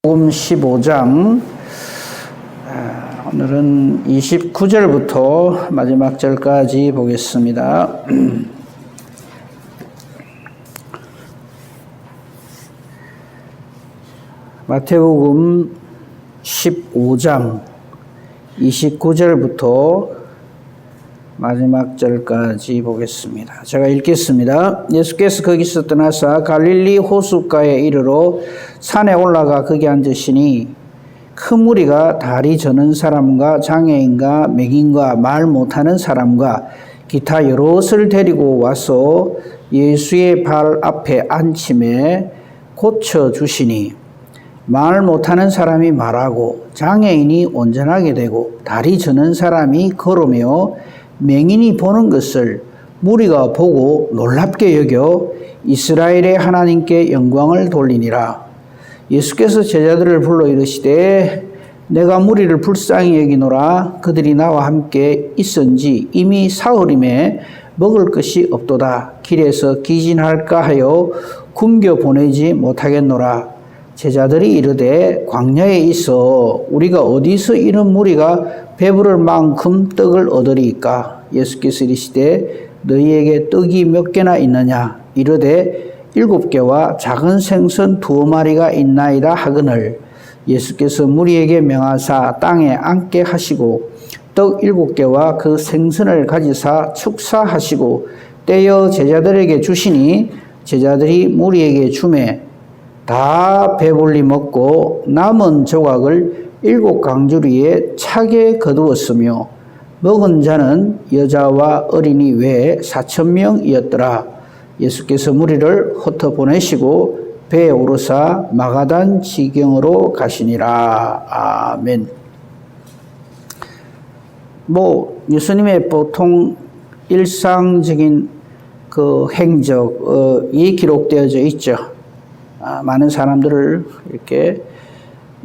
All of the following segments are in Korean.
마태복음 15장 오늘은 29절부터 마지막 절까지 보겠습니다. 마태복음 15장 29절부터 마지막 절까지 보겠습니다. 제가 읽겠습니다. 예수께서 거기서 떠나사 갈릴리 호숫가에 이르러 산에 올라가 거기 앉으시니 큰 무리가 다리 저는 사람과 장애인과 맹인과 말 못하는 사람과 기타 여럿을 데리고 와서 예수의 발 앞에 앉힘에 고쳐주시니 말 못하는 사람이 말하고 장애인이 온전하게 되고 다리 저는 사람이 걸으며 맹인이 보는 것을 무리가 보고 놀랍게 여겨 이스라엘의 하나님께 영광을 돌리니라. 예수께서 제자들을 불러 이르시되 내가 무리를 불쌍히 여기노라. 그들이 나와 함께 있은지 이미 사흘임에 먹을 것이 없도다. 길에서 기진할까 하여 굶겨 보내지 못하겠노라. 제자들이 이르되 광야에 있어 우리가 어디서 이런 무리가 배부를 만큼 떡을 얻으리이까? 예수께서 이르시되 너희에게 떡이 몇 개나 있느냐? 이르되 7개와 작은 생선 2마리가 있나이다 하거늘 예수께서 무리에게 명하사 땅에 앉게 하시고 떡 7개와 그 생선을 가지사 축사하시고 떼어 제자들에게 주시니 제자들이 무리에게 주매 다 배불리 먹고 남은 조각을 7강주리에 차게 거두었으며 먹은 자는 여자와 어린이 외에 4,000명이었더라. 예수께서 무리를 흩어 보내시고 배에 오르사 마가단 지경으로 가시니라. 아멘. 예수님의 보통 일상적인 그 행적이 기록되어져 있죠. 많은 사람들을 이렇게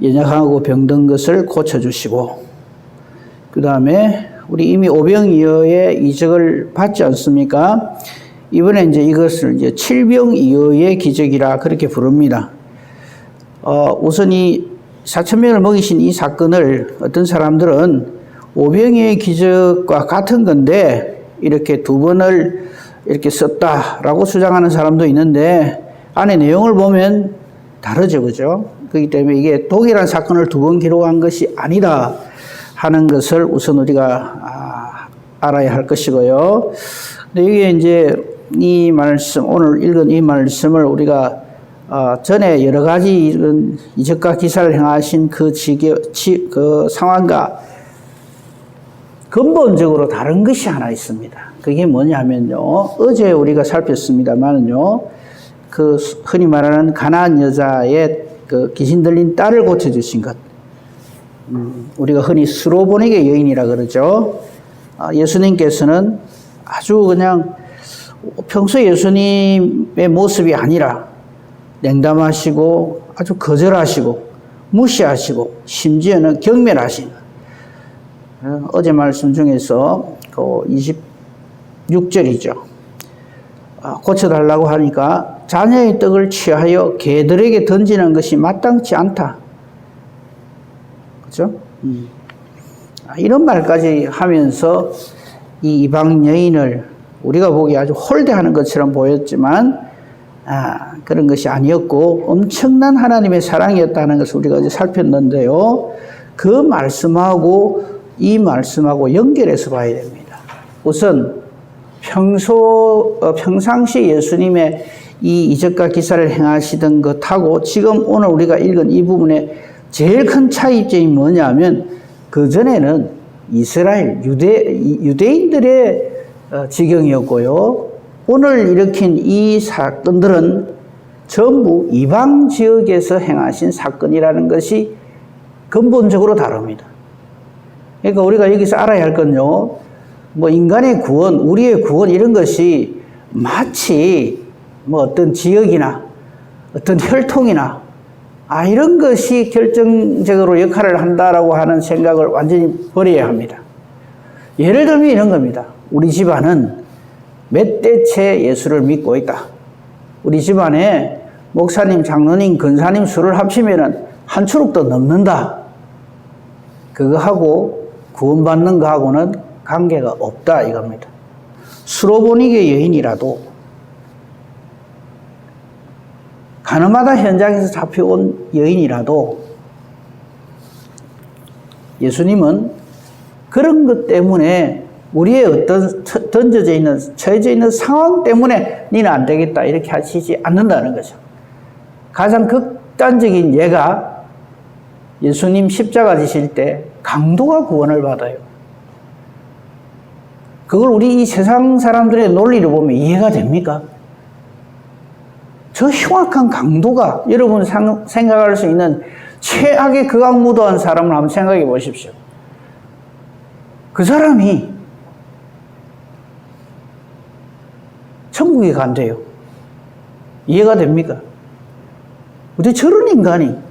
연약하고 병든 것을 고쳐주시고, 그 다음에 우리 이미 오병이어의 이적을 봤지 않습니까? 이번에 이제 이것을 이제 칠병이어의 기적이라 그렇게 부릅니다. 우선 이 4,000명을 먹이신 이 사건을 어떤 사람들은 오병이어의 기적과 같은 건데 이렇게 2번을 이렇게 썼다라고 주장하는 사람도 있는데 안에 내용을 보면 다르죠, 그죠? 그렇기 때문에 이게 동일한 사건을 2번 기록한 것이 아니다 하는 것을 우선 우리가 알아야 할 것이고요. 근데 이게 이제 이 말씀, 오늘 읽은 이 말씀을 우리가 전에 여러 가지 이런 이적과 기사를 행하신 그 상황과 근본적으로 다른 것이 하나 있습니다. 그게 뭐냐면요. 어제 우리가 살폈습니다만은요. 그 흔히 말하는 가나안 여자의 그 귀신 들린 딸을 고쳐주신 것. 우리가 흔히 스로보닉의 여인이라 그러죠. 예수님께서는 아주 그냥 평소 예수님의 모습이 아니라 냉담하시고 아주 거절하시고 무시하시고 심지어는 경멸하신 어제 말씀 중에서 그 26절이죠. 고쳐달라고 하니까 자녀의 떡을 취하여 개들에게 던지는 것이 마땅치 않다. 그렇죠? 이런 말까지 하면서 이 이방 여인을 우리가 보기에 아주 홀대하는 것처럼 보였지만 그런 것이 아니었고 엄청난 하나님의 사랑이었다는 것을 우리가 어제 살폈는데요. 그 말씀하고 이 말씀하고 연결해서 봐야 됩니다. 우선 평상시 예수님의 이 이적과 기사를 행하시던 것하고 지금 오늘 우리가 읽은 이 부분에 제일 큰 차이점이 뭐냐면 그전에는 이스라엘 유대인들의 지경이었고요. 오늘 일으킨 이 사건들은 전부 이방 지역에서 행하신 사건이라는 것이 근본적으로 다릅니다. 그러니까 우리가 여기서 알아야 할 건요. 인간의 구원, 우리의 구원 이런 것이 마치 어떤 지역이나 어떤 혈통이나 이런 것이 결정적으로 역할을 한다라고 하는 생각을 완전히 버려야 합니다. 예를 들면 이런 겁니다. 우리 집안은 몇 대째 예수를 믿고 있다. 우리 집안에 목사님, 장로님, 근사님 수를 합치면은 한 초록도 넘는다. 그거하고 구원받는 거하고는 관계가 없다 이겁니다. 수로보니게 여인이라도 가늠하다 현장에서 잡혀온 여인이라도 예수님은 그런 것 때문에 우리의 어떤 던져져 있는, 처해져 있는 상황 때문에 니는 안 되겠다 이렇게 하시지 않는다는 거죠. 가장 극단적인 예가 예수님 십자가 지실 때 강도가 구원을 받아요. 그걸 우리 이 세상 사람들의 논리를 보면 이해가 됩니까? 저 흉악한 강도가 여러분 생각할 수 있는 최악의 극악무도한 사람을 한번 생각해 보십시오. 그 사람이 천국에 간대요. 이해가 됩니까? 어떻게 저런 인간이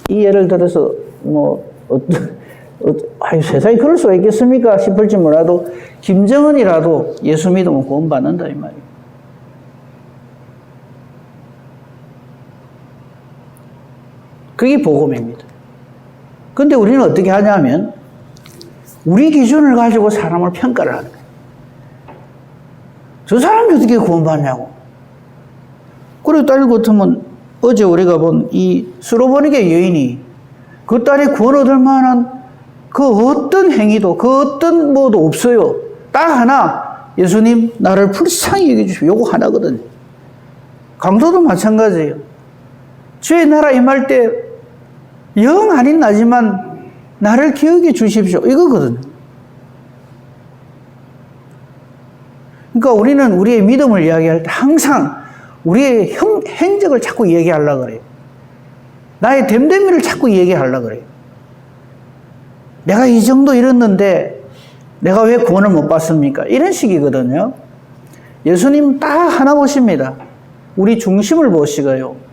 이 예를 들어서 세상에 그럴 수가 있겠습니까 싶을지 몰라도 김정은이라도 예수 믿으면 구원받는다 이 말이에요. 그게 복음입니다. 그런데 우리는 어떻게 하냐면 우리 기준을 가지고 사람을 평가를 하는 거예요. 저 사람이 어떻게 구원받냐고. 그리고 딸 같으면 어제 우리가 본 이 수로보니게 여인이 그 딸이 구원 얻을 만한 그 어떤 행위도 그 어떤 뭐도 없어요. 딱 하나 예수님 나를 불쌍히 여겨주시오. 요거 하나거든요. 강도도 마찬가지예요. 주의 나라 임할 때 영 아닌 나지만 나를 기억해 주십시오. 이거거든요. 그러니까 우리는 우리의 믿음을 이야기할 때 항상 우리의 행적을 자꾸 얘기하려고 그래요. 나의 됨됨이를 자꾸 얘기하려고 그래요. 내가 이 정도 이랬는데 내가 왜 구원을 못 받습니까? 이런 식이거든요. 예수님 딱 하나 보십니다. 우리 중심을 보시고요.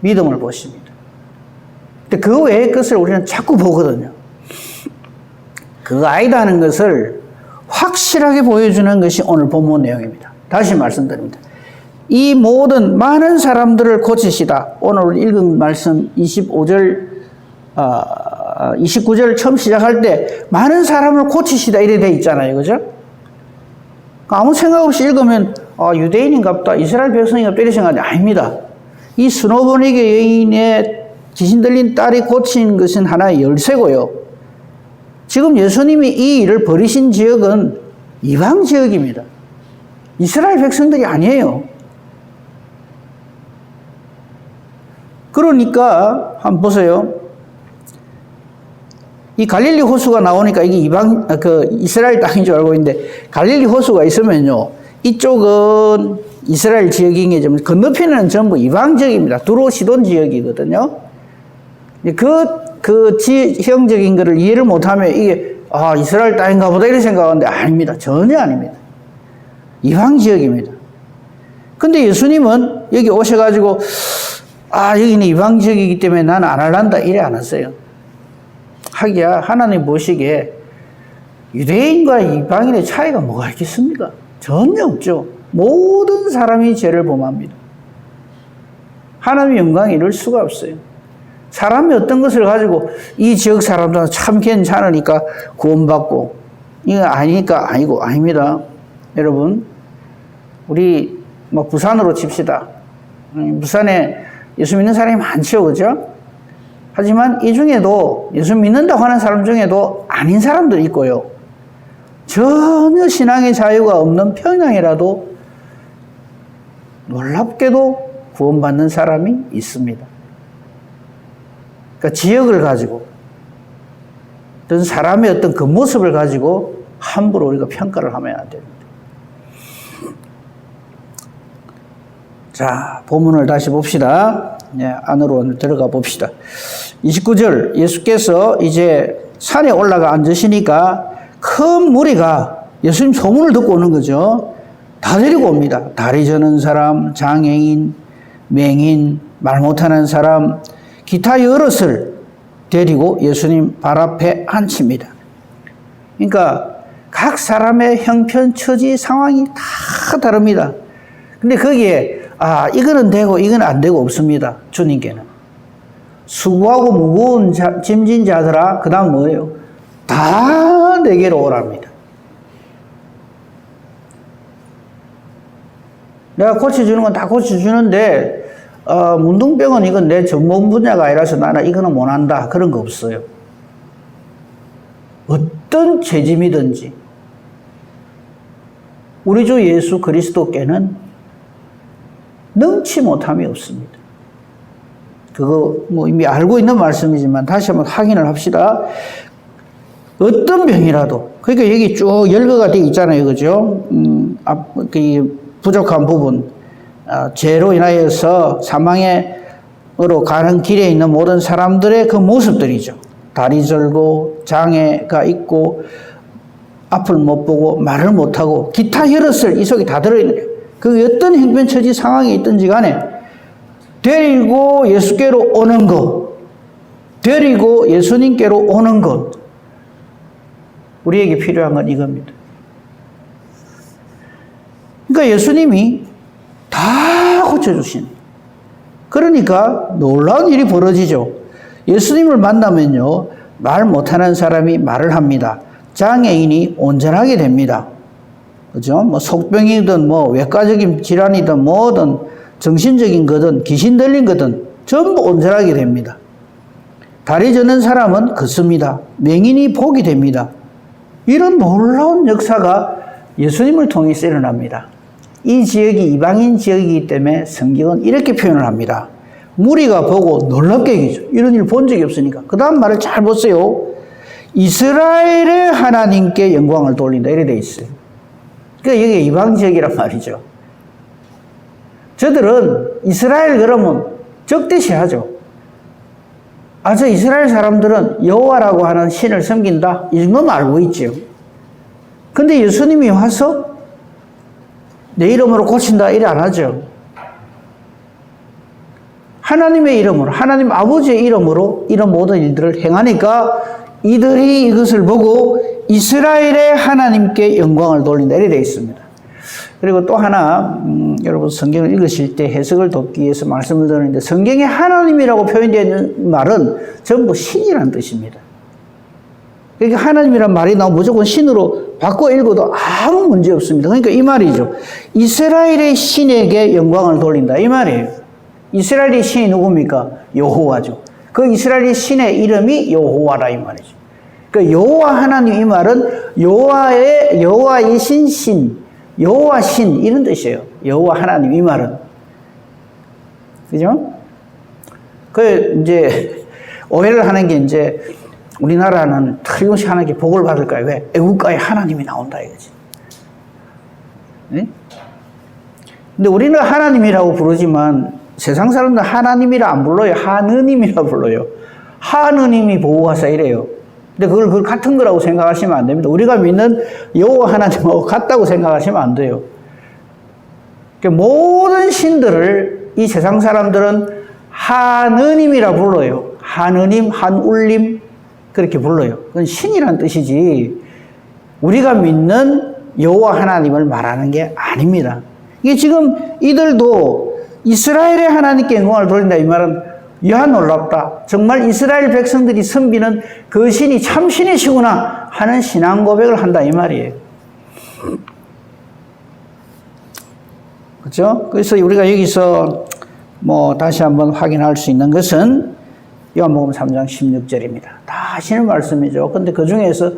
믿음을 보십니다. 근데 그 외의 것을 우리는 자꾸 보거든요. 그거 아니다는 것을 확실하게 보여주는 것이 오늘 본문 내용입니다. 다시 말씀드립니다. 이 모든 많은 사람들을 고치시다. 오늘 읽은 말씀 29절 처음 시작할 때 많은 사람을 고치시다 이래 돼 있잖아요. 그죠? 아무 생각 없이 읽으면 유대인인갑다, 이스라엘 백성인갑다 이렇게 생각하는데 아닙니다. 이 수로보니게 여인의 귀신 들린 딸이 고친 것은 하나의 열쇠고요. 지금 예수님이 이 일을 벌이신 지역은 이방 지역입니다. 이스라엘 백성들이 아니에요. 그러니까 한번 보세요. 이 갈릴리 호수가 나오니까 이게 이스라엘 땅인 줄 알고 있는데 갈릴리 호수가 있으면요. 이쪽은 이스라엘 지역인 게 좀 건너편은 전부 이방 지역입니다. 두로 시돈 지역이거든요. 그 지형적인 거를 이해를 못하면 이게 이스라엘 땅인가 보다 이렇게 생각하는데 아닙니다. 전혀 아닙니다. 이방 지역입니다. 근데 예수님은 여기 오셔가지고 여기는 이방 지역이기 때문에 나는 안 할란다 이래 안 했어요. 하기야 하나님 보시기에 유대인과 이방인의 차이가 뭐가 있겠습니까? 전혀 없죠. 모든 사람이 죄를 범합니다. 하나님의 영광이 이룰 수가 없어요. 사람이 어떤 것을 가지고 이 지역 사람들은 참 괜찮으니까 구원받고 이거 아니니까 아닙니다. 여러분 우리 부산으로 칩시다. 부산에 예수 믿는 사람이 많죠. 그죠? 하지만 이 중에도 예수 믿는다고 하는 사람 중에도 아닌 사람도 있고요. 전혀 신앙의 자유가 없는 평양이라도 놀랍게도 구원받는 사람이 있습니다. 그러니까 지역을 가지고 어떤 사람의 어떤 그 모습을 가지고 함부로 우리가 평가를 하면 안 됩니다. 자, 본문을 다시 봅시다. 안으로 들어가 봅시다. 29절, 예수께서 이제 산에 올라가 앉으시니까 큰 무리가 예수님 소문을 듣고 오는 거죠. 다 데리고 옵니다. 다리 저는 사람, 장애인, 맹인, 말 못하는 사람, 기타 여럿을 데리고 예수님 발 앞에 앉힙니다. 그러니까 각 사람의 형편, 처지, 상황이 다 다릅니다. 근데 거기에 이거는 되고 이건 안 되고 없습니다. 주님께는. 수고하고 무거운 짐진 자들아, 그 다음 뭐예요? 다 내게로 오랍니다. 내가 고쳐주는 건 다 고쳐주는데, 문둥병은 이건 내 전문 분야가 아니라서 나는 이거는 못한다. 그런 거 없어요. 어떤 죄짐이든지, 우리 주 예수 그리스도께는 능치 못함이 없습니다. 그거 뭐 이미 알고 있는 말씀이지만 다시 한번 확인을 합시다. 어떤 병이라도, 그러니까 여기 쭉 열거가 되어 있잖아요. 그죠? 부족한 부분, 죄로 인하여서 사망으로 가는 길에 있는 모든 사람들의 그 모습들이죠. 다리 절고, 장애가 있고, 앞을 못 보고, 말을 못하고, 기타 혈흔을 이 속에 다 들어있는 거예요. 그 어떤 형편처지 상황이 있든지 간에, 데리고 예수께로 오는 것, 데리고 예수님께로 오는 것, 우리에게 필요한 건 이겁니다. 그러니까 예수님이 다 고쳐주신. 그러니까 놀라운 일이 벌어지죠. 예수님을 만나면요, 말 못하는 사람이 말을 합니다. 장애인이 온전하게 됩니다. 그죠? 뭐 속병이든 뭐 외과적인 질환이든 뭐든 정신적인 거든 귀신 들린 거든 전부 온전하게 됩니다. 다리 저는 사람은 걷습니다. 맹인이 복이 됩니다. 이런 놀라운 역사가 예수님을 통해서 일어납니다. 이 지역이 이방인 지역이기 때문에 성경은 이렇게 표현을 합니다. 무리가 보고 놀랍게 여기죠. 이런 일 본 적이 없으니까. 그 다음 말을 잘 보세요. 이스라엘의 하나님께 영광을 돌린다. 이렇게 돼 있어요. 그러니까 여기 이방 지역이란 말이죠. 저들은 이스라엘 그러면 적대시하죠. 저 이스라엘 사람들은 여호와라고 하는 신을 섬긴다. 이 정도는 알고 있죠. 근데 예수님이 와서 내 이름으로 고친다. 이래 안 하죠. 하나님의 이름으로, 하나님 아버지의 이름으로 이런 모든 일들을 행하니까 이들이 이것을 보고 이스라엘의 하나님께 영광을 돌린다. 이렇게 되어 있습니다. 그리고 또 하나, 여러분 성경을 읽으실 때 해석을 돕기 위해서 말씀을 드리는데, 성경에 하나님이라고 표현되어 있는 말은 전부 신이라는 뜻입니다. 그러니까 하나님이란 말이 나오면 무조건 신으로 바꿔 읽어도 아무 문제 없습니다. 그러니까 이 말이죠. 이스라엘의 신에게 영광을 돌린다. 이 말이에요. 이스라엘의 신이 누굽니까? 여호와죠. 그 이스라엘의 신의 이름이 여호와라 이 말이죠. 그러니까 여호와 하나님 이 말은 여호와이신 신, 여호와 신 이런 뜻이에요. 여호와 하나님 이 말은. 그죠? 이제 오해를 하는 게 이제 우리나라는 틀림없이 하나님께 복을 받을까요? 왜? 애국가에 하나님이 나온다 이거지. 네? 근데 우리는 하나님이라고 부르지만 세상 사람들은 하나님이라 안 불러요. 하느님이라 불러요. 하느님이 보호하사 이래요. 근데 그걸 같은 거라고 생각하시면 안 됩니다. 우리가 믿는 여호와 하나님하고 같다고 생각하시면 안 돼요. 그러니까 모든 신들을 이 세상 사람들은 하느님이라 불러요. 하느님, 한울림 그렇게 불러요. 그건 신이란 뜻이지 우리가 믿는 여호와 하나님을 말하는 게 아닙니다. 이게 지금 이들도 이스라엘의 하나님께 영광을 돌린다 이 말은 야 놀랍다. 정말 이스라엘 백성들이 섬기는 그 신이 참신이시구나 하는 신앙 고백을 한다 이 말이에요. 그렇죠? 그래서 우리가 여기서 뭐 다시 한번 확인할 수 있는 것은 요한복음 3장 16절입니다. 다 하시는 말씀이죠. 근데 그 중에서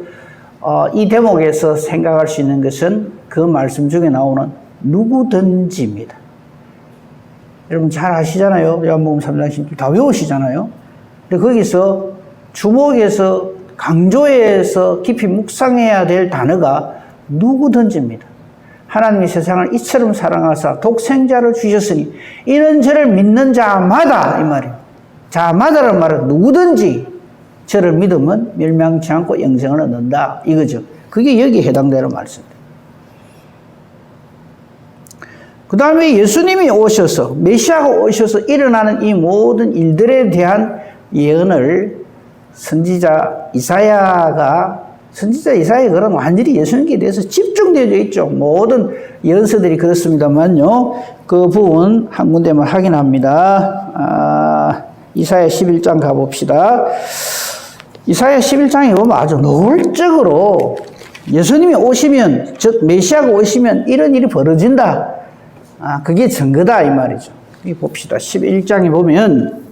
이 대목에서 생각할 수 있는 것은 그 말씀 중에 나오는 누구든지입니다. 여러분 잘 아시잖아요. 요한복음 3장 16절 다 외우시잖아요. 근데 거기서 주목해서 강조해서 깊이 묵상해야 될 단어가 누구든지입니다. 하나님이 세상을 이처럼 사랑하사 독생자를 주셨으니 이는 저를 믿는 자마다 이 말이에요. 자마다라는 말은 누구든지 저를 믿으면 멸망치 않고 영생을 얻는다 이거죠. 그게 여기에 해당되는 말씀입니다. 그 다음에 예수님이 오셔서 메시아가 오셔서 일어나는 이 모든 일들에 대한 예언을 선지자 이사야가 선지자 이사야의 글은 완전히 예수님께 대해서 집중되어 있죠. 모든 예언서들이 그렇습니다만요. 그 부분 한 군데만 확인합니다. 이사야 11장 가봅시다. 이사야 11장에 보면 아주 노골적으로 예수님이 오시면, 즉 메시아가 오시면 이런 일이 벌어진다. 그게 증거다 이 말이죠. 여기 봅시다. 11장에 보면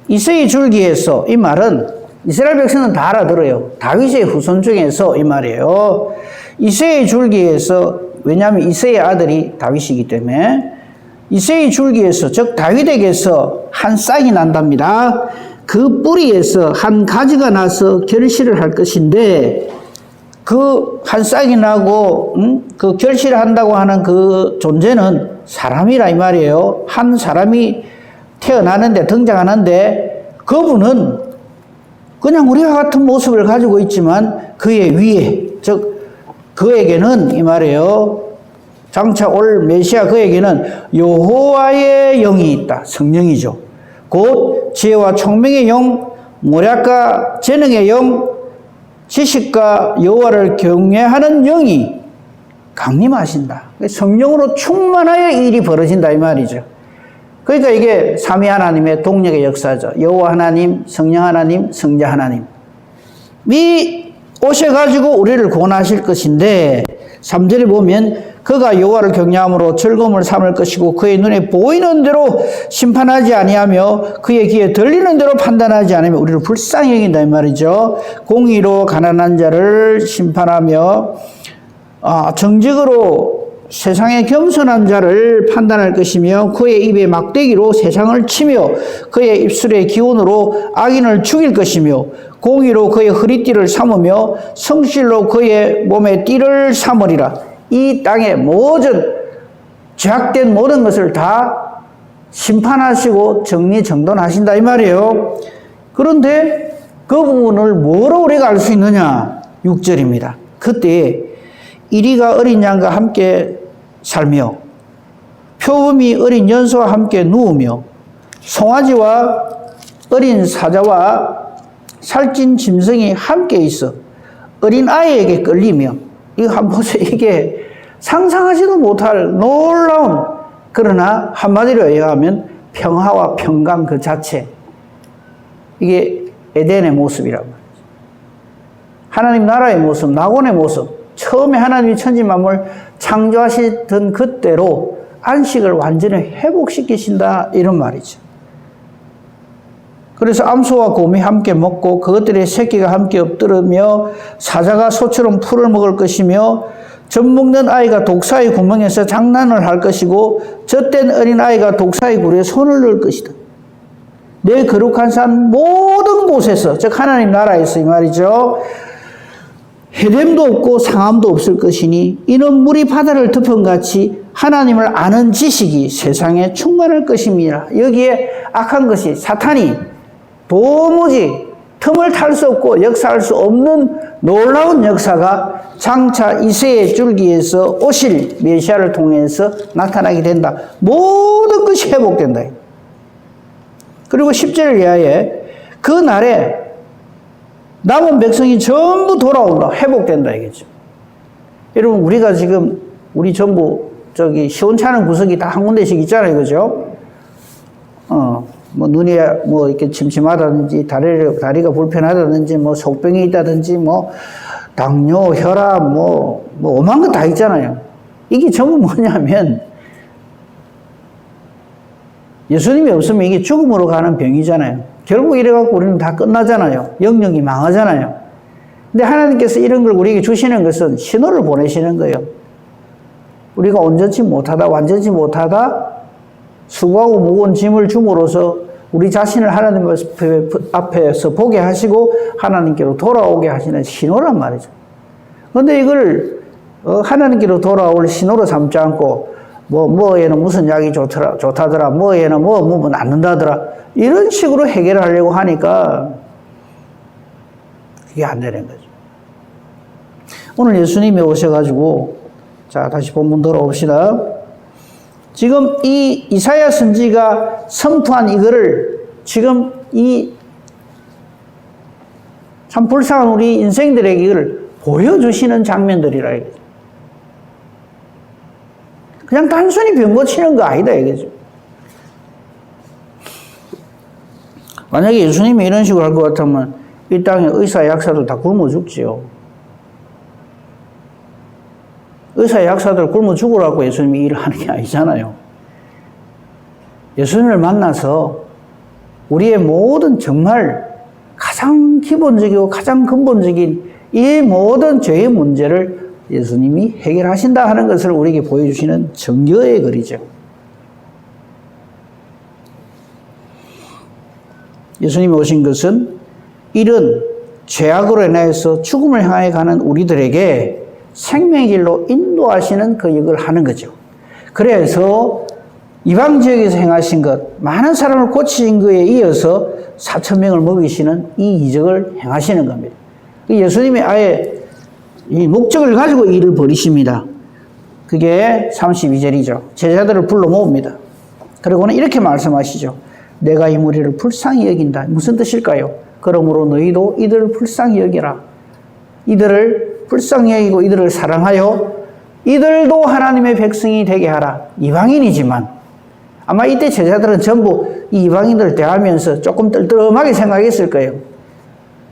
이새의 줄기에서, 이 말은 이스라엘 백성은 다 알아들어요. 다윗의 후손 중에서 이 말이에요. 이새의 줄기에서, 왜냐하면 이새의 아들이 다윗이기 때문에 이새의 줄기에서, 즉 다윗에게서 한 싹이 난답니다. 그 뿌리에서 한 가지가 나서 결실을 할 것인데, 그 한 싹이 나고 그 결실을 한다고 하는 그 존재는 사람이라 이 말이에요. 한 사람이 태어나는데, 등장하는데, 그분은 그냥 우리와 같은 모습을 가지고 있지만 그의 위에, 즉 그에게는 이 말이에요. 장차 올 메시아 그에게는 여호와의 영이 있다. 성령이죠. 곧 지혜와 총명의 영, 모략과 재능의 영, 지식과 여호와를 경외하는 영이 강림하신다. 성령으로 충만하여 일이 벌어진다 이 말이죠. 그러니까 이게 삼위 하나님의 동력의 역사죠. 여호와 하나님, 성령 하나님, 성자 하나님. 이 오셔가지고 우리를 구원하실 것인데 3절에 보면 그가 여호와를 경외함으로 즐거움을 삼을 것이고 그의 눈에 보이는 대로 심판하지 아니하며 그의 귀에 들리는 대로 판단하지 않으며 우리를 불쌍히 여긴다 이 말이죠. 공의로 가난한 자를 심판하며 정직으로 세상의 겸손한 자를 판단할 것이며 그의 입에 막대기로 세상을 치며 그의 입술의 기운으로 악인을 죽일 것이며 공의로 그의 허리띠를 삼으며 성실로 그의 몸에 띠를 삼으리라. 이 땅의 모든 죄악된 모든 것을 다 심판하시고 정리정돈하신다 이 말이에요. 그런데 그 부분을 뭐로 우리가 알 수 있느냐? 6절입니다. 그때 이리가 어린 양과 함께 살며 표범이 어린 연소와 함께 누우며 송아지와 어린 사자와 살찐 짐승이 함께 있어 어린 아이에게 끌리며, 이거 한번 보세요. 이게 상상하지도 못할 놀라운, 그러나 한마디로 얘기하면 평화와 평강 그 자체, 이게 에덴의 모습이란 말이죠. 하나님 나라의 모습, 낙원의 모습, 처음에 하나님이 천지만물 창조하시던 그때로 안식을 완전히 회복시키신다 이런 말이죠. 그래서 암소와 곰이 함께 먹고 그것들의 새끼가 함께 엎드르며 사자가 소처럼 풀을 먹을 것이며 젖 먹는 아이가 독사의 구멍에서 장난을 할 것이고 젖된 어린아이가 독사의 굴에 손을 넣을 것이다. 내 거룩한 산 모든 곳에서, 즉 하나님 나라에서 이 말이죠, 해됨도 없고 상함도 없을 것이니 이는 물이 바다를 덮은같이 하나님을 아는 지식이 세상에 충만할 것입니다. 여기에 악한 것이 사탄이 도무지 틈을 탈 수 없고 역사할 수 없는 놀라운 역사가 장차 이새의 줄기에서 오실 메시아를 통해서 나타나게 된다. 모든 것이 회복된다. 그리고 10절 이하에 그 날에 남은 백성이 전부 돌아온다. 회복된다 이겠죠. 여러분 우리가 지금 우리 전부 시원찮은 구석이 다 한 군데씩 있잖아요. 그죠? 뭐 눈이 뭐 이렇게 침침하다든지 다리가 불편하다든지 뭐 속병이 있다든지 뭐 당뇨, 혈압 뭐 오만 거 다 있잖아요. 이게 전부 뭐냐면 예수님이 없으면 이게 죽음으로 가는 병이잖아요. 결국 이래갖고 우리는 다 끝나잖아요. 영역이 망하잖아요. 근데 하나님께서 이런 걸 우리에게 주시는 것은 신호를 보내시는 거예요. 우리가 온전치 못하다, 완전치 못하다, 수고하고 무거운 짐을 줌으로써 우리 자신을 하나님 앞에서 보게 하시고 하나님께로 돌아오게 하시는 신호란 말이죠. 그런데 이걸 하나님께로 돌아올 신호로 삼지 않고 뭐에는 무슨 약이 좋다더라, 뭐에는 뭐 낫는다더라, 이런 식으로 해결하려고 하니까 그게 안 되는 거죠. 오늘 예수님이 오셔가지고, 자, 다시 본문 돌아옵시다. 지금 이 이사야 선지가 선포한 이거를 지금 이 참 불쌍한 우리 인생들에게 이걸 보여주시는 장면들이라 이거죠. 그냥 단순히 병 고치는 거 아니다 이거죠. 만약에 예수님이 이런 식으로 할 것 같으면 이 땅에 의사 약사들 다 굶어 죽지요. 의사 약사들 굶어 죽으라고 예수님이 일을 하는 게 아니잖아요. 예수님을 만나서 우리의 모든 정말 가장 기본적이고 가장 근본적인 이 모든 죄의 문제를 예수님이 해결하신다 하는 것을 우리에게 보여주시는 증거의 글이죠. 예수님이 오신 것은 이런 죄악으로 인해서 죽음을 향해 가는 우리들에게 생명의 길로 인도하시는 그 역을 하는 거죠. 그래서 이방 지역에서 행하신 것, 많은 사람을 고치신 것에 이어서 4,000명을 먹이시는 이 이적을 행하시는 겁니다. 예수님이 아예 이 목적을 가지고 일을 벌이십니다. 그게 32절이죠. 제자들을 불러 모읍니다. 그리고는 이렇게 말씀하시죠. 내가 이 무리를 불쌍히 여긴다. 무슨 뜻일까요? 그러므로 너희도 이들을 불쌍히 여기라. 이들을 불쌍히 여기고 이들을 사랑하여 이들도 하나님의 백성이 되게 하라. 이방인이지만 아마 이때 제자들은 전부 이 이방인들을 대하면서 조금 떨떠름하게 생각했을 거예요.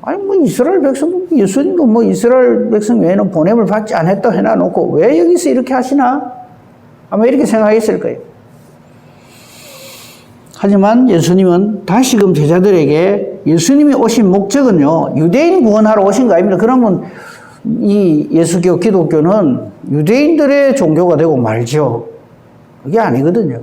아니 뭐 이스라엘 백성, 예수님도 뭐 이스라엘 백성 외에는 보냄을 받지 않았다 해놔놓고 왜 여기서 이렇게 하시나? 아마 이렇게 생각했을 거예요. 하지만 예수님은 다시금 제자들에게 예수님이 오신 목적은요, 유대인 구원하러 오신 거 아닙니다. 그러면 이 예수교, 기독교는 유대인들의 종교가 되고 말죠. 그게 아니거든요.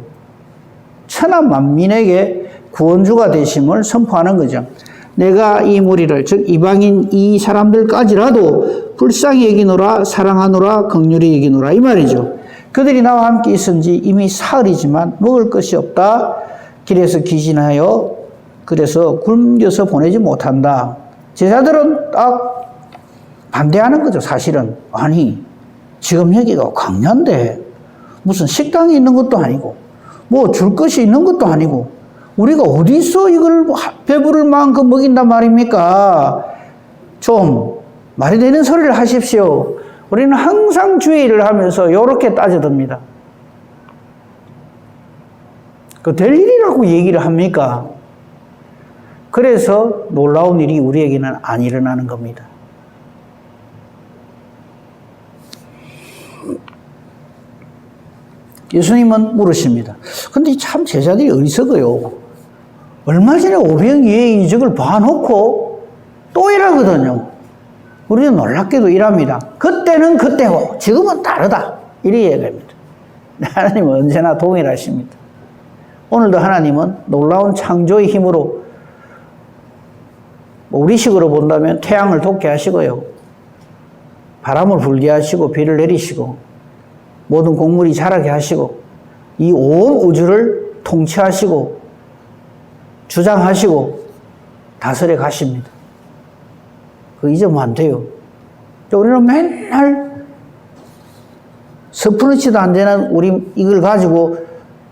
천하 만민에게 구원주가 되심을 선포하는 거죠. 내가 이 무리를, 즉 이방인 이 사람들까지라도 불쌍히 여기노라, 사랑하노라, 긍휼히 여기노라 이 말이죠. 그들이 나와 함께 있은지 이미 사흘이지만 먹을 것이 없다. 길에서 기진하여 그래서 굶겨서 보내지 못한다. 제자들은 딱 반대하는 거죠. 사실은 아니 지금 여기가 광야인데 무슨 식당이 있는 것도 아니고 뭐 줄 것이 있는 것도 아니고 우리가 어디서 이걸 배부를 만큼 먹인단 말입니까? 좀 말이 되는 소리를 하십시오. 우리는 항상 주의를 하면서 이렇게 따져듭니다. 그 될 일이라고 얘기를 합니까? 그래서 놀라운 일이 우리에게는 안 일어나는 겁니다. 예수님은 물으십니다. 근데 참 제자들이 어리석어요. 얼마 전에 500의 이적을 봐놓고 또 일하거든요. 우리는 놀랍게도 일합니다. 그때는 그때고 지금은 다르다. 이렇게 얘기합니다. 하나님은 언제나 동일하십니다. 오늘도 하나님은 놀라운 창조의 힘으로 우리식으로 본다면 태양을 돋게 하시고요. 바람을 불게 하시고 비를 내리시고 모든 곡물이 자라게 하시고 이 온 우주를 통치하시고 주장하시고 다스려 가십니다. 그거 잊으면 안 돼요. 우리는 맨날 스푸너치도 안 되는 우리 이걸 가지고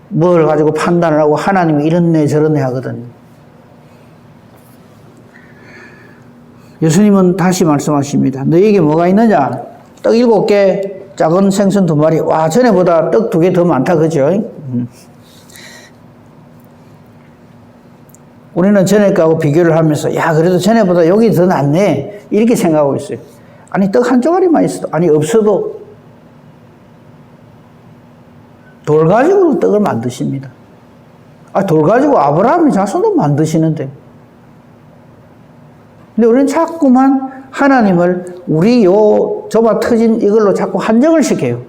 뭘 가지고 판단을 하고 하나님이 이렇네 저렇네 하거든요. 예수님은 다시 말씀하십니다. 너희에게 뭐가 있느냐? 떡 7개, 작은 생선 2마리. 와, 전에보다 떡 2개 더 많다, 그죠? 우리는 전에 거하고 비교를 하면서, 야, 그래도 전에보다 여기 더 낫네. 이렇게 생각하고 있어요. 아니, 떡 한 쪼가리만 있어도, 아니, 없어도 돌 가지고 떡을 만드십니다. 아, 돌 가지고 아브라함의 자손도 만드시는데. 근데 우리는 자꾸만 하나님을 우리 요 좁아 터진 이걸로 자꾸 한정을 시켜요.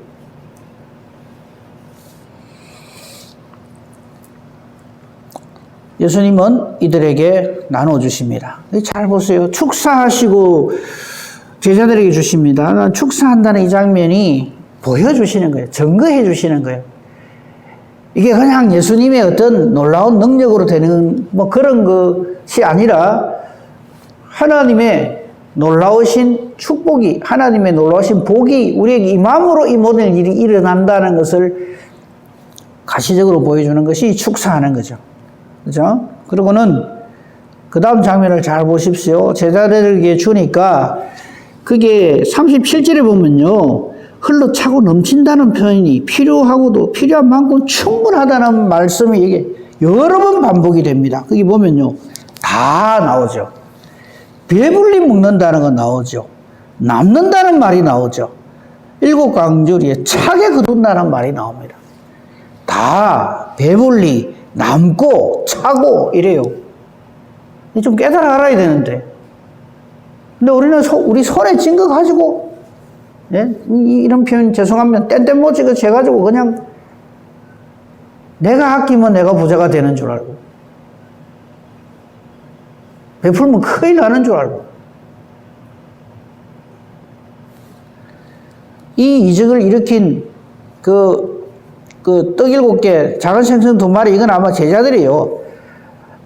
예수님은 이들에게 나눠주십니다. 잘 보세요. 축사하시고 제자들에게 주십니다. 축사한다는 이 장면이 보여주시는 거예요. 증거해 주시는 거예요. 이게 그냥 예수님의 어떤 놀라운 능력으로 되는 뭐 그런 것이 아니라 하나님의 놀라우신 축복이, 하나님의 놀라우신 복이 우리에게 임함으로 이 모든 일이 일어난다는 것을 가시적으로 보여주는 것이 축사하는 거죠. 그죠? 그리고는 그 다음 장면을 잘 보십시오. 제자들에게 주니까 그게 37절에 보면요. 흘러차고 넘친다는 표현이 필요하고도 필요한 만큼 충분하다는 말씀이 이게 여러 번 반복이 됩니다. 거기 보면요. 다 나오죠. 배불리 먹는다는 건 나오죠. 남는다는 말이 나오죠. 7강조리에 차게 거둔다는 말이 나옵니다. 다 배불리 남고 차고 이래요. 좀 깨달아 알아야 되는데. 근데 우리는 우리 손에 쥔 거 가지고, 예? 이런 표현 죄송하면 땡땡모찌가 재가지고 그냥 내가 아끼면 내가 부자가 되는 줄 알고, 베풀면 큰일 나는 줄 알고, 이 이적을 일으킨 떡 7개, 작은 생선 2마리, 이건 아마 제자들이에요.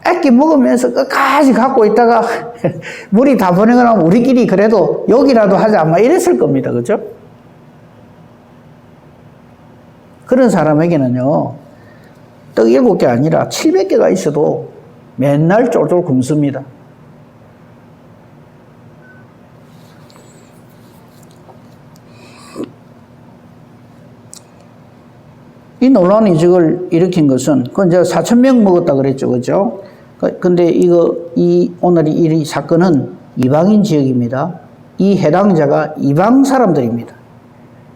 애끼 먹으면서 끝까지 갖고 있다가 물이 다 보내고 나면 우리끼리 그래도 여기라도 하자 아마 이랬을 겁니다. 그죠? 그런 사람에게는요, 떡 7개 아니라 700개가 있어도 맨날 쫄쫄 굶습니다. 이 놀라운 이적을 일으킨 것은, 그건 이제 4,000명 먹었다 그랬죠. 그죠? 근데 오늘 이 사건은 이방인 지역입니다. 이 해당자가 이방 사람들입니다.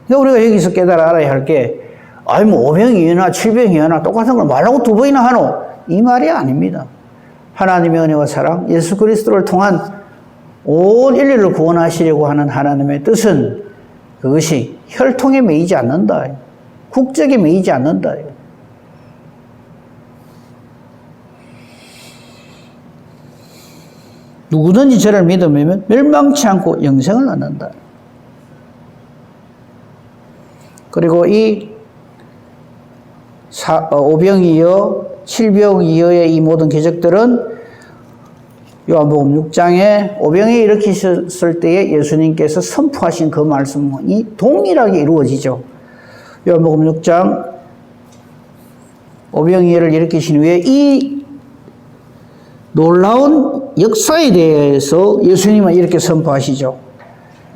그러니까 우리가 여기서 깨달아 알아야 할 게, 뭐 5병이나 7병이나 똑같은 걸 말하고 2번이나 하노? 이 말이 아닙니다. 하나님의 은혜와 사랑, 예수 그리스도를 통한 온 인류를 구원하시려고 하는 하나님의 뜻은 그것이 혈통에 매이지 않는다. 국적에 매이지 않는다. 누구든지 저를 믿으면 멸망치 않고 영생을 얻는다. 그리고 이 5병이여 7병이여의 이 모든 기적들은 요한복음 6장에 5병에 일으키셨을 때에 예수님께서 선포하신 그 말씀이 동일하게 이루어지죠. 요한복음 6장 5병이여를 일으키신 후에 이 놀라운 역사에 대해서 예수님은 이렇게 선포하시죠.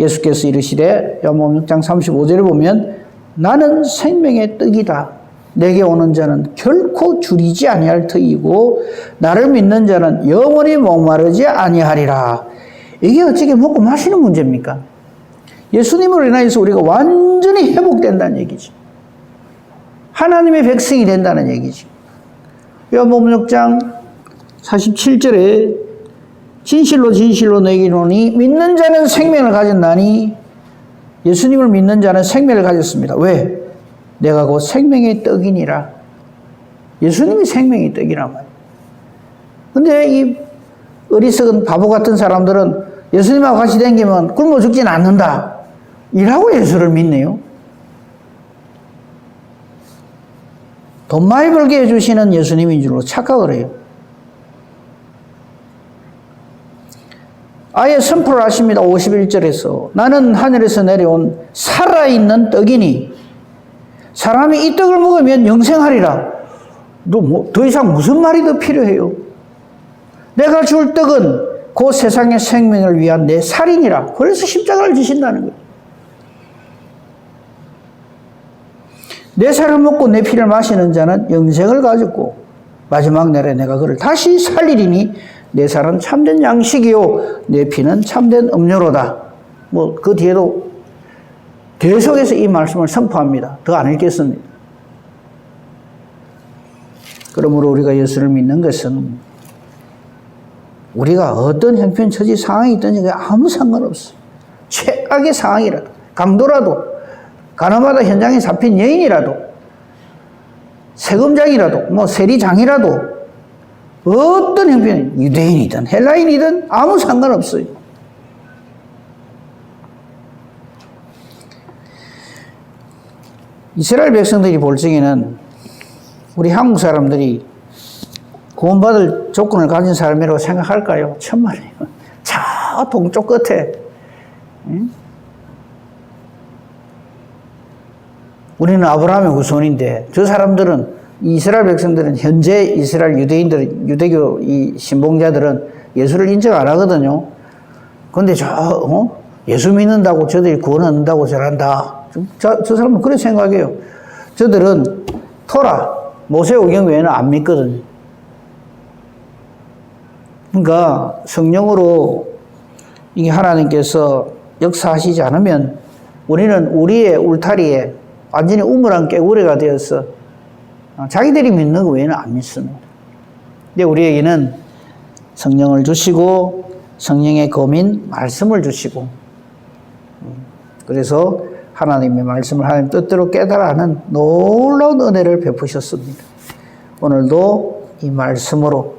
예수께서 이르시되, 요한복음 6장 35절에 보면, 나는 생명의 떡이다. 내게 오는 자는 결코 줄이지 아니할 터이고 나를 믿는 자는 영원히 목마르지 아니하리라. 이게 어떻게 먹고 마시는 문제입니까? 예수님으로 인하여서 우리가 완전히 회복된다는 얘기죠. 하나님의 백성이 된다는 얘기죠. 요한복음 6장 47절에 진실로 진실로 너희에게 이르노니 믿는 자는 생명을 가졌나니, 예수님을 믿는 자는 생명을 가졌습니다. 왜? 내가 곧 생명의 떡이니라. 예수님이 생명의 떡이란 말이에요. 근데 이 어리석은 바보 같은 사람들은 예수님하고 같이 다니면 굶어 죽진 않는다 이라고 예수를 믿네요. 돈 많이 벌게 해주시는 예수님인 줄로 착각을 해요. 아예 선포를 하십니다. 51절에서 나는 하늘에서 내려온 살아있는 떡이니 사람이 이 떡을 먹으면 영생하리라. 더 이상 무슨 말이 더 필요해요? 내가 줄 떡은 그 세상의 생명을 위한 내 살이니라. 그래서 십자가를 지신다는 거예요. 내 살을 먹고 내 피를 마시는 자는 영생을 가졌고 마지막 날에 내가 그를 다시 살리리니 내 살은 참된 양식이요 내 피는 참된 음료로다. 그 뒤에도 계속해서 이 말씀을 선포합니다. 더 안 읽겠습니다. 그러므로 우리가 예수를 믿는 것은 우리가 어떤 형편처지 상황이 있든지 아무 상관없어요. 최악의 상황이라도, 강도라도, 가나마다 현장에 잡힌 여인이라도, 세금장이라도, 세리장이라도, 어떤 형편, 유대인이든 헬라인이든 아무 상관없어요. 이스라엘 백성들이 볼 적에는 우리 한국 사람들이 구원받을 조건을 가진 사람이라고 생각할까요? 천만에요. 저 동쪽 끝에. 응? 우리는 아브라함의 후손인데 저 사람들은, 이스라엘 백성들은, 현재 이스라엘 유대인들, 유대교 이 신봉자들은 예수를 인정 안 하거든요. 근데 예수 믿는다고 저들이 구원 얻는다고 저런다. 저 사람은 그렇게 생각해요. 저들은 토라, 모세오경 외에는 안 믿거든요. 그러니까 성령으로 이게 하나님께서 역사하시지 않으면 우리는 우리의 울타리에 완전히 우물안 깨구리가 되어서 자기들이 믿는 거 외에는 안 믿습니다. 근데 우리에게는 성령을 주시고 성령의 검인 말씀을 주시고 그래서 하나님의 말씀을 하나님 뜻대로 깨달아하는 놀라운 은혜를 베푸셨습니다. 오늘도 이 말씀으로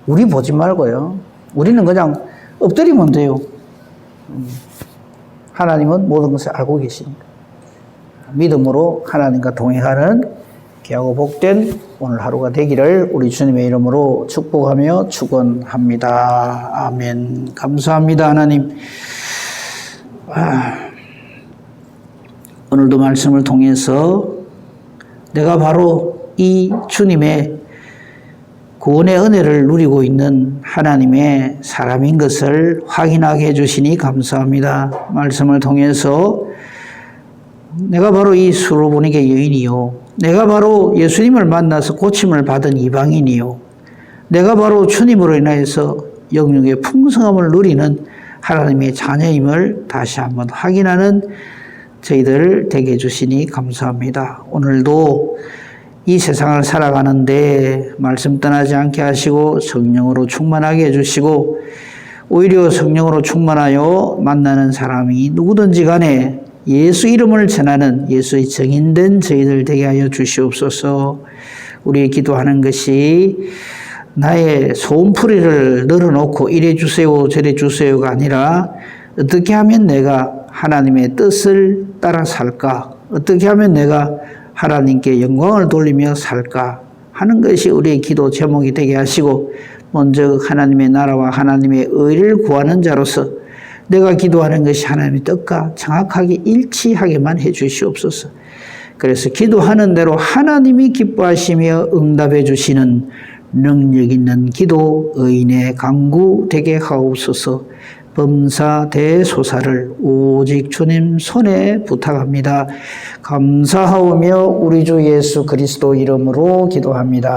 우리 보지 말고요. 우리는 그냥 엎드리면 돼요. 하나님은 모든 것을 알고 계십니다. 믿음으로 하나님과 동행하는 귀하고 복된 오늘 하루가 되기를 우리 주님의 이름으로 축복하며 축원합니다. 아멘. 감사합니다, 하나님. 오늘도 말씀을 통해서 내가 바로 이 주님의 구원의 은혜를 누리고 있는 하나님의 사람인 것을 확인하게 해주시니 감사합니다. 말씀을 통해서 내가 바로 이 수로보니게 여인이요, 내가 바로 예수님을 만나서 고침을 받은 이방인이요, 내가 바로 주님으로 인하여서 영육의 풍성함을 누리는 하나님의 자녀임을 다시 한번 확인하는 저희들 되게 해주시니 감사합니다. 오늘도 이 세상을 살아가는데 말씀 떠나지 않게 하시고 성령으로 충만하게 해주시고 오히려 성령으로 충만하여 만나는 사람이 누구든지 간에 예수 이름을 전하는 예수의 증인된 저희들 되게 하여 주시옵소서. 우리 기도하는 것이 나의 소음풀이를 늘어놓고 이래 주세요 저래 주세요가 아니라 어떻게 하면 내가 하나님의 뜻을 따라 살까, 어떻게 하면 내가 하나님께 영광을 돌리며 살까 하는 것이 우리의 기도 제목이 되게 하시고 먼저 하나님의 나라와 하나님의 의를 구하는 자로서 내가 기도하는 것이 하나님의 뜻과 정확하게 일치하게만 해 주시옵소서. 그래서 기도하는 대로 하나님이 기뻐하시며 응답해 주시는 능력 있는 기도 의인의 강구 되게 하옵소서. 범사 대소사를 오직 주님 손에 부탁합니다. 감사하오며 우리 주 예수 그리스도 이름으로 기도합니다.